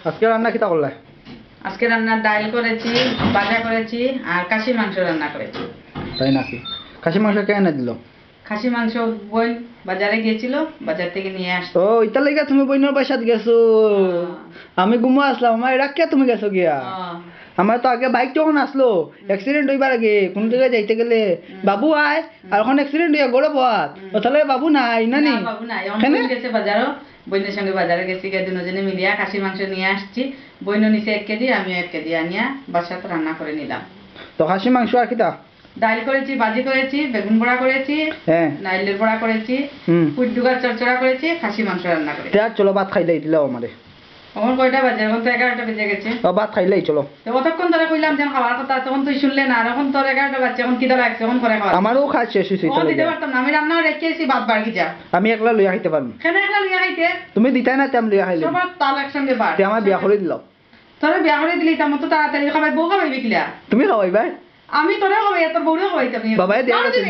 আজকে রান্না কিটা করলে? আজকে রান্না ডাল করেছি, ভাজা করেছি আর খাসি মাংস রান্না করেছি। তাই নাকি? খাসি মাংস কে এনে দিল? খাসি মাংস বোন বাজারে গিয়েছিল, বাজার থেকে নিয়ে আসতো। ও ইতার লাগা তুমি বইনের বাসাত গেছো? আমি ঘুমো আসলাম, আমার রাখিয়া তুমি গেছো গিয়া? আমার তো আগে বাইক যখন আসলো অ্যাক্সিডেন্ট হইবার আগে কোন জায়গায় যাইতে গেলে বাবু আয় আর এখন অ্যাক্সিডেন্ট হইয়া গড়ে বাত তাহলে বাবু নাই না নি? বাবু নাই, এখন বোন গেছে বাজারও, বোনের সঙ্গে বাজারে গেছি, দুজনে মিলিয়া খাসি মাংস নিয়ে আসছি। বোন নিচে 1 কেজি, আমিও 1 কেজি আনিয়া বাসাতে রান্না করে নিলাম। তো খাসি মাংস আর কিটা? ডাল করেছি, ভাজি করেছি, বেগুন বড়া করেছি, হ্যাঁ নাইলের বড়া করেছি, কুইডুগার চড়চড়া করেছি, খাসি মাংস রান্না করেছি। চলো ভাত খাইলেই দিলাও আমারে। এখন কয়টা বাজে? এখন তো 11টা বেজে গেছে। ভাত খাইলেই চলো। তো কতক্ষণ ধরে কইলাম যে খাওয়ার কথা, তখন তুই শুনলে না। আর এখন তোর 11টা বাজছে, এখন কি ধরে লাগছে? এখন করে খাওয়া আমারও খাওয়া শেষ হয়েছে। ও দিতে পারতাম না, আমি রান্না রেখে এসি, ভাত বাড়ি যা। আমি একলা লইয়া খাইতে পারবো। কেন একলা লইয়া খাইতে? তুমি দিতাই না তেম লইয়া খাইলে। সবার তাল একসঙ্গে বার। আমার বিয়া করে দিলাও। তোরে বিয়া করে দিলি তার মতো তাড়াতাড়ি খাবাই, বউ খাবাইবি কিলা? তুমি খাওয়াই ভাই? আমি তোরে খাবাই, তোর বউরে খাবাইতাম। বাবাই দেয়া গেছে।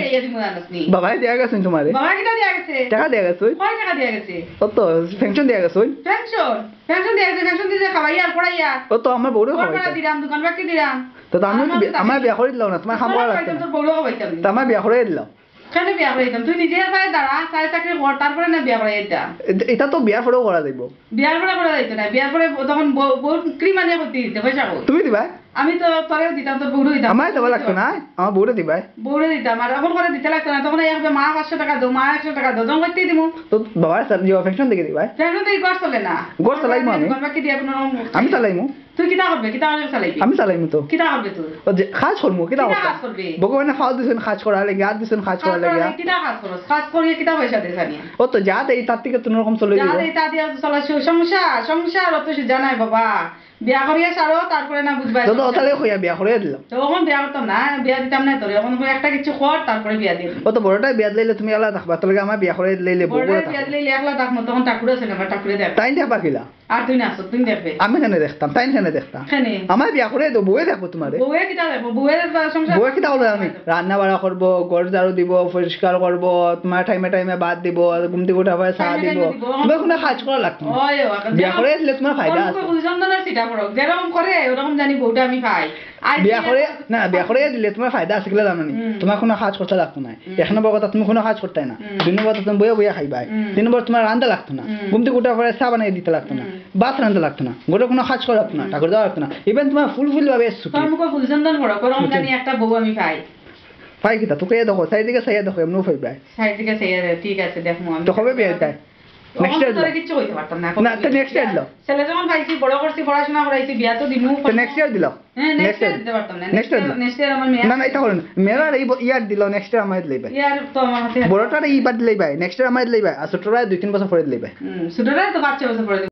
বাবাই দেয়া গেছে তোমারে? বাবা কিটা দেয়া গেছে? টাকা দেয়া গেছে? কয় টাকা দেয়া গেছে? কত পেনশন দেয়া গেছে? পেনশন? পেনশন দেয়া গেছে? পেনশন দিতে খাবাইয়া আর পড়াইয়া? ও তো আমার বউরে খাওয়াইতা। পড়া দিলাম, দোকান বাকি দিলাম। তো আমি আমার বিয়া করে দিলাও না, তোমার খাম করা লাগতো না। তোর বউরে খাবাইতাম। তো আমার বিয়া করে দিলাও। কেন বিয়া করে দিতাম? তুই নিজে পায়ে দাঁড়া, চাই চাকরি কর, তারপরে না বিয়া করে দিতাম। এটা তো বিয়ার পরেও করা যাইব। বিয়ার পরে করা যাইতো না, বিয়ার পরে তখন বউ ক্রিম আনিয়া করতে দিতে পয়সা কই? তুমি দিবা? আমি তো তোরেও দিতাম, তোর বউরে দিতাম। আমার দেওয়া লাগতো না, আমার বউরে দিবা। বউরে দিতাম, আর এখন করে দিতে লাগতো না। তখন একবার মা 500 টাকা দাও, মা 100 টাকা দাও, তখন করতেই দিব। তো বাবার পেনশন দেখে দিবা? পেনশন তো ঘর চলে না। ঘর চালাইমু আমি। বাকি দিয়া কোনো আমি চালাইমু। তুই কিটা করবে? কিটা করে চালাইবি? আমি চালাইমু তো। কিটা করবে তুই? ও যে কাজ করমু কিটা কাজ করবে? ভগবানে খাওয়া দিছেন কাজ করার লাগি, আর দিছেন কাজ করার লাগি। কিটা কাজ করছ? কাজ করিয়ে কিটা পয়সা দেছ আনিয়া? ও তো যা দেই তার থেকে তুমি রকম চলে যা যাবে। দেই তা দিয়া চলা সংসার, সংসার অত জানাই বাবা। বিয়া করিয়া ছাড়ো, তারপরে না বুঝবাই। তো ওতালে কইয়া বিয়া করে দিলাম। তো এখন বিয়া করতাম না, বিয়া দিতাম না তোরে। এখন একটা কিছু কর, তারপরে বিয়া দিয়ে দিবি। ও তো বড়টাই বিয়া দিলে তুমি আলাদা থাকবা, তাহলে আমার বিয়া করে দিলে বউ করে বিয়া দিলে একলা থাকবো, তখন ঠাকুর আছে না, ঠাকুরে দেখ। তাই দেখবা কিলা? আর তুই না আসো, তুমি দেখবে। আমি কেন দেখতাম? তাই কেন দেখতাম? আমার বিয়া করে দেবো, বউয়ে দেখবো তোমারে। বউয়ে কিটা দেখবো? বউয়ে সংসার, বউয়ে কিটা করবো? আমি রান্না বাড়া করবো, ঘর ঝাড়ু দিব, পরিষ্কার করবো, তোমার টাইমে টাইমে ভাত দিব, ঘুম থেকে উঠা পরে চা দিব। তোমার কোনো কাজ করা লাগতো না। বিয়া করে দিলে তোমার ফায়দা আছে। যেরকম করে ওরকম জানি বউটা আমি পাই। বিয়া করে না, বিয়া করে দিলে তোমার ফায়দা আছে কিলা জানো নি? তোমার কোনো কাজ করতে লাগতো না। 1 নম্বর কথা তুমি কোনো কাজ করতে না। 2 নম্বর কথা তুমি বইয়া বইয়া খাইবাই। 3 নম্বর তোমার রান্না লাগতো না, ঘুম থেকে উঠার পরে চা বানিয়ে দিতে লাগতো না, ভাত রান্না লাগতো না, গোটা কোনো কাজ করা লাগতো না, ঠাকুর দেওয়া লাগতো না। ইভেন তোমার ফুল ভাবে ফুলচন্দন করো, ওরকম জানি একটা বউ আমি পাই। পাই কিতা তোকে দেখো, চারিদিকে চাইয়া দেখো, এমনিও পাইবাই। চারিদিকে চাইয়া, ঠিক আছে দেখবো আমি। তো কবে বিয়ে দেয়? নেক্সট ইয়ার দিলাম। কিছু হইতে পারতাম না। না তো নেক্সট ইয়ার দিলাম। ছেলে যখন পাইছি, বড় করছি, পড়াশোনা করাইছি, বিয়া তো দিমু। তো নেক্সট ইয়ার দিলাম। হ্যাঁ নেক্সট ইয়ার দিতে পারতাম না। নেক্সট ইয়ার আমার মেয়ে। না না এটা হলো মেয়েরা এই ইয়ার দিল, নেক্সট ইয়ার আমার দিলেই ভাই। ইয়ার তো আমার হাতে বড়টারে এইবার দিলেই ভাই, নেক্সট ইয়ার আমার দিলেই ভাই, আর ছোটরা 2-3 বছর পরে দিলেই ভাই। ছোটরা তো 5-6 বছর পরে।